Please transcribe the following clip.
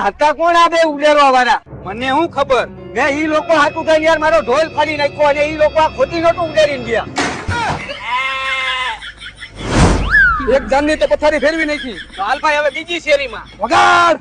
હતા કોણ આ બે ઉડેરવા વાળા? મને શું ખબર? મેં ઈ લોકો હાથું થઈને યાર મારો ઢોલ ફાડી નાખ્યો અને ઈ લોકો આ ખોટી નોટું ઉડેરીને ગયા. એક જાનની તો પથારી ફેરવી નાખી. હાલ ભાઈ હવે બીજી શેરીમાં વગાડ.